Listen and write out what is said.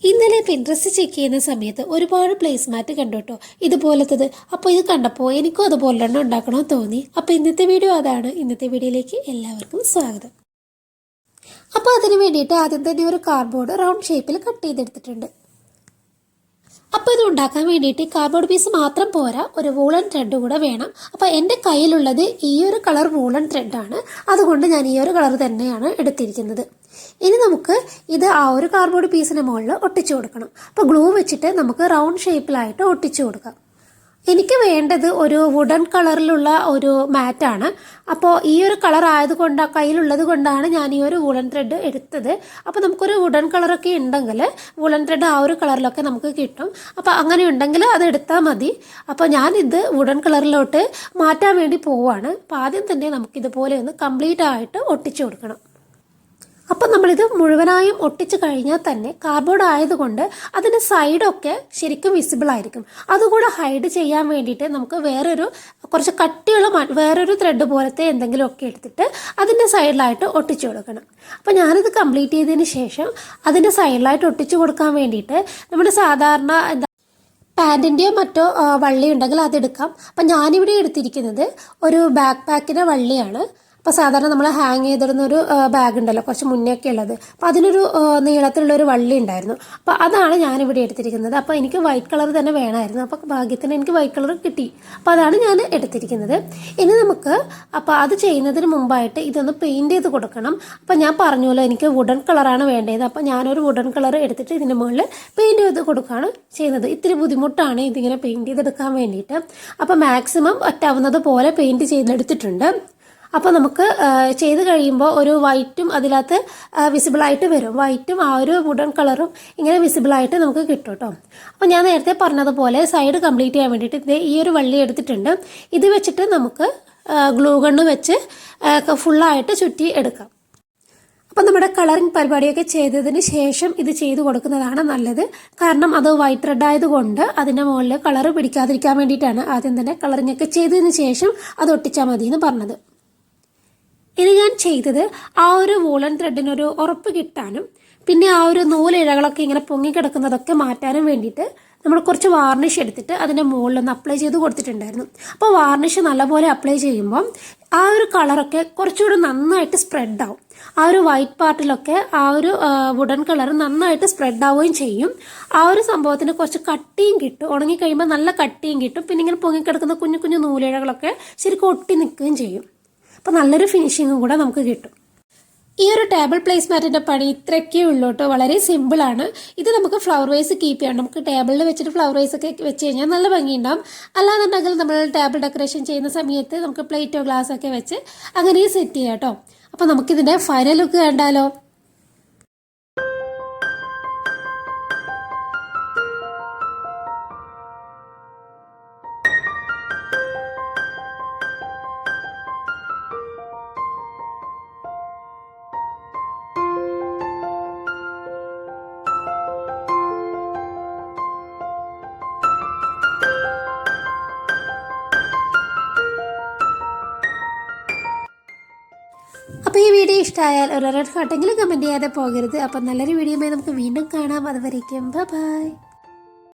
ഇന്നലെ Pinterest check ചെയ്യുന്ന സമയത്ത് ഒരുപാട് പ്ലേസ് മാറ്റ് കണ്ടു കേട്ടോ, ഇതുപോലത്തത്. അപ്പോൾ ഇത് കണ്ടപ്പോൾ എനിക്കും അതുപോലെ തന്നെ ഉണ്ടാക്കണമെന്ന് തോന്നി. അപ്പോൾ ഇന്നത്തെ വീഡിയോ അതാണ്. ഇന്നത്തെ വീഡിയോയിലേക്ക് എല്ലാവർക്കും സ്വാഗതം. അപ്പോൾ അതിന് വേണ്ടിയിട്ട് ആദ്യം തന്നെ ഒരു കാർഡ്ബോർഡ് റൗണ്ട് ഷേപ്പിൽ കട്ട് ചെയ്തെടുത്തിട്ടുണ്ട്. അപ്പോൾ ഇത് ഉണ്ടാക്കാൻ വേണ്ടിയിട്ട് കാർഡ്ബോർഡ് പീസ് മാത്രം പോരാ, ഒരു വൂളൻ ത്രെഡ് കൂടെ വേണം. അപ്പോൾ എൻ്റെ കയ്യിലുള്ളത് ഈ ഒരു കളർ വൂളൻ ത്രെഡാണ്. അതുകൊണ്ട് ഞാൻ ഈ ഒരു കളർ തന്നെയാണ് എടുത്തിരിക്കുന്നത്. ഇനി നമുക്ക് ഇത് ആ ഒരു കാർഡ്ബോർഡ് പീസിന് മുകളിൽ ഒട്ടിച്ചു കൊടുക്കണം. അപ്പോൾ ഗ്ലൂ വെച്ചിട്ട് നമുക്ക് റൗണ്ട് ഷേപ്പിലായിട്ട് ഒട്ടിച്ചു കൊടുക്കാം. എനിക്ക് വേണ്ടത് ഒരു വുഡൻ കളറിലുള്ള ഒരു മാറ്റാണ്. അപ്പോൾ ഈ ഒരു കളർ ആയതുകൊണ്ട് കയ്യിലുള്ളത് കൊണ്ടാണ് ഞാൻ ഈ ഒരു വുളൻ ത്രെഡ് എടുത്തത്. അപ്പോൾ നമുക്കൊരു വുഡൻ കളറൊക്കെ ഉണ്ടെങ്കിൽ വുളൻ ത്രെഡ് ആ ഒരു കളറിലൊക്കെ നമുക്ക് കിട്ടും. അപ്പോൾ അങ്ങനെ ഉണ്ടെങ്കിൽ അത് എടുത്താൽ മതി. അപ്പോൾ ഞാനിത് വുഡൻ കളറിലോട്ട് മാറ്റാൻ വേണ്ടി പോവുകയാണ്. അപ്പോൾ ആദ്യം തന്നെ നമുക്കിതുപോലെ ഒന്ന് കംപ്ലീറ്റ് ആയിട്ട് ഒട്ടിച്ചു കൊടുക്കണം. അപ്പം നമ്മളിത് മുഴുവനായും ഒട്ടിച്ച് കഴിഞ്ഞാൽ തന്നെ കാർഡ്ബോർഡ് ആയതുകൊണ്ട് അതിൻ്റെ സൈഡൊക്കെ ശരിക്കും വിസിബിൾ ആയിരിക്കും. അതുകൂടെ ഹൈഡ് ചെയ്യാൻ വേണ്ടിയിട്ട് നമുക്ക് കുറച്ച് കട്ടിയുള്ള വേറൊരു ത്രെഡ് പോലത്തെ എന്തെങ്കിലുമൊക്കെ എടുത്തിട്ട് അതിൻ്റെ സൈഡിലായിട്ട് ഒട്ടിച്ചു കൊടുക്കണം. അപ്പോൾ ഞാനിത് കംപ്ലീറ്റ് ചെയ്തതിന് ശേഷം അതിൻ്റെ സൈഡിലായിട്ട് ഒട്ടിച്ചു കൊടുക്കാൻ വേണ്ടിയിട്ട് നമ്മുടെ സാധാരണ പാൻറ്റിൻ്റെയോ മറ്റോ വള്ളി ഉണ്ടെങ്കിൽ അതെടുക്കാം. അപ്പം ഞാനിവിടെ എടുത്തിരിക്കുന്നത് ഒരു ബാക്ക് പാക്കിൻ്റെ വള്ളിയാണ്. അപ്പോൾ സാധാരണ നമ്മൾ ഹാങ് ചെയ്തിടുന്ന ഒരു ബാഗ് ഉണ്ടല്ലോ, കുറച്ച് മുന്നേ ഒക്കെ ഉള്ളത്. അപ്പോൾ അതിനൊരു നീളത്തിലുള്ളൊരു വള്ളി ഉണ്ടായിരുന്നു. അപ്പോൾ അതാണ് ഞാനിവിടെ എടുത്തിരിക്കുന്നത്. അപ്പോൾ എനിക്ക് വൈറ്റ് കളർ തന്നെ വേണമായിരുന്നു. അപ്പോൾ ഭാഗ്യത്തിന് എനിക്ക് വൈറ്റ് കളർ കിട്ടി. അപ്പോൾ അതാണ് ഞാൻ എടുത്തിരിക്കുന്നത്. ഇനി നമുക്ക് അപ്പോൾ അത് ചെയ്യുന്നതിന് മുമ്പായിട്ട് ഇതൊന്ന് പെയിൻറ്റ് ചെയ്ത് കൊടുക്കണം. അപ്പോൾ ഞാൻ പറഞ്ഞല്ലോ എനിക്ക് വുഡൻ കളറാണ് വേണ്ടത്. അപ്പോൾ ഞാനൊരു വുഡൻ കളർ എടുത്തിട്ട് ഇതിൻ്റെ മുകളിൽ പെയിൻറ്റ് ചെയ്ത് കൊടുക്കുകയാണ് ചെയ്യുന്നത്. ഇത്തിരി ബുദ്ധിമുട്ടാണ് ഇതിങ്ങനെ പെയിൻറ്റ് ചെയ്തെടുക്കാൻ വേണ്ടിയിട്ട്. അപ്പോൾ മാക്സിമം പറ്റാവുന്നത് പോലെ പെയിൻറ്റ് ചെയ്തെടുത്തിട്ടുണ്ട്. അപ്പോൾ നമുക്ക് ചെയ്ത് കഴിയുമ്പോൾ ഒരു വൈറ്റും അതിനകത്ത് വിസിബിളായിട്ട് വരും. വൈറ്റും ആ ഒരു വുഡൻ കളറും ഇങ്ങനെ വിസിബിളായിട്ട് നമുക്ക് കിട്ടും കേട്ടോ. അപ്പോൾ ഞാൻ നേരത്തെ പറഞ്ഞതുപോലെ സൈഡ് കംപ്ലീറ്റ് ചെയ്യാൻ വേണ്ടിയിട്ട് ഈ ഒരു വള്ളി എടുത്തിട്ടുണ്ട്. ഇത് വെച്ചിട്ട് നമുക്ക് ഗ്ലൂ ഗണ്ണ് വെച്ച് ഫുള്ളായിട്ട് ചുറ്റി എടുക്കാം. അപ്പോൾ നമ്മുടെ കളറിങ് പരിപാടിയൊക്കെ ചെയ്തതിന് ശേഷം ഇത് ചെയ്ത് കൊടുക്കുന്നതാണ് നല്ലത്. കാരണം അത് വൈറ്റ് റെഡ് ആയതുകൊണ്ട് അതിൻ്റെ മുകളിൽ കളർ പിടിക്കാതിരിക്കാൻ വേണ്ടിയിട്ടാണ് ആദ്യം തന്നെ കളറിങ് ഒക്കെ ചെയ്തതിന് ശേഷം അത് ഒട്ടിച്ചാൽ മതി എന്ന് പറഞ്ഞത്. ഇനി ഞാൻ ചെയ്തത് ആ ഒരു വൂളൻ ത്രെഡിനൊരു ഉറപ്പ് കിട്ടാനും പിന്നെ ആ ഒരു നൂലിഴകളൊക്കെ ഇങ്ങനെ പൊങ്ങിക്കിടക്കുന്നതൊക്കെ മാറ്റാനും വേണ്ടിയിട്ട് നമ്മൾ കുറച്ച് വാർണിഷ് എടുത്തിട്ട് അതിൻ്റെ മുകളിലൊന്ന് അപ്ലൈ ചെയ്ത് കൊടുത്തിട്ടുണ്ടായിരുന്നു. അപ്പോൾ വാർണിഷ് നല്ലപോലെ അപ്ലൈ ചെയ്യുമ്പം ആ ഒരു കളറൊക്കെ കുറച്ചുകൂടി നന്നായിട്ട് സ്പ്രെഡ് ആവും. ആ ഒരു വൈറ്റ് പാർട്ടിലൊക്കെ ആ ഒരു വുഡൻ കളർ നന്നായിട്ട് സ്പ്രെഡ് ആവുകയും ചെയ്യും. ആ ഒരു സംഭവത്തിന് കുറച്ച് കട്ടിയും കിട്ടും. ഉണങ്ങിക്കഴിയുമ്പോൾ നല്ല കട്ടിയും കിട്ടും. പിന്നെ ഇങ്ങനെ പൊങ്ങിക്കിടക്കുന്ന കുഞ്ഞു കുഞ്ഞു നൂലിഴകളൊക്കെ ശരിക്കും ഒട്ടി നിൽക്കുകയും ചെയ്യും. അപ്പോൾ നല്ലൊരു ഫിനിഷിങ്ങും കൂടെ നമുക്ക് കിട്ടും. ഈ ഒരു ടേബിൾ പ്ലേസ്മാറ്റിൻ്റെ പണി ഇത്രയൊക്കെ ഉള്ളൂ കേട്ടോ. വളരെ സിമ്പിളാണ്. ഇത് നമുക്ക് ഫ്ലവർ വൈസ് കീപ്പ് ചെയ്യാം. നമുക്ക് ടേബിളിൽ വെച്ചിട്ട് ഫ്ലവർ വൈസ് ഒക്കെ വെച്ച് കഴിഞ്ഞാൽ നല്ല ഭംഗിയുണ്ടാവും. അല്ലാന്നുണ്ടെങ്കിൽ നമ്മൾ ടേബിൾ ഡെക്കറേഷൻ ചെയ്യുന്ന സമയത്ത് നമുക്ക് പ്ലേറ്റോ ഗ്ലാസ് ഒക്കെ വെച്ച് അങ്ങനെ സെറ്റ് ചെയ്യാം കേട്ടോ. അപ്പോൾ നമുക്കിതിൻ്റെ ഫൈനൽ ലുക്ക് കണ്ടാലോ. അപ്പോൾ ഈ വീഡിയോ ഇഷ്ടമായാൽ ഒരു റെഡ് ഹാർട്ടെങ്കിലും കമൻറ്റ് ചെയ്യാതെ പോകരുത്. അപ്പോൾ നല്ലൊരു വീഡിയോയുമായി നമുക്ക് വീണ്ടും കാണാം. അതുവരേക്കും ബൈ.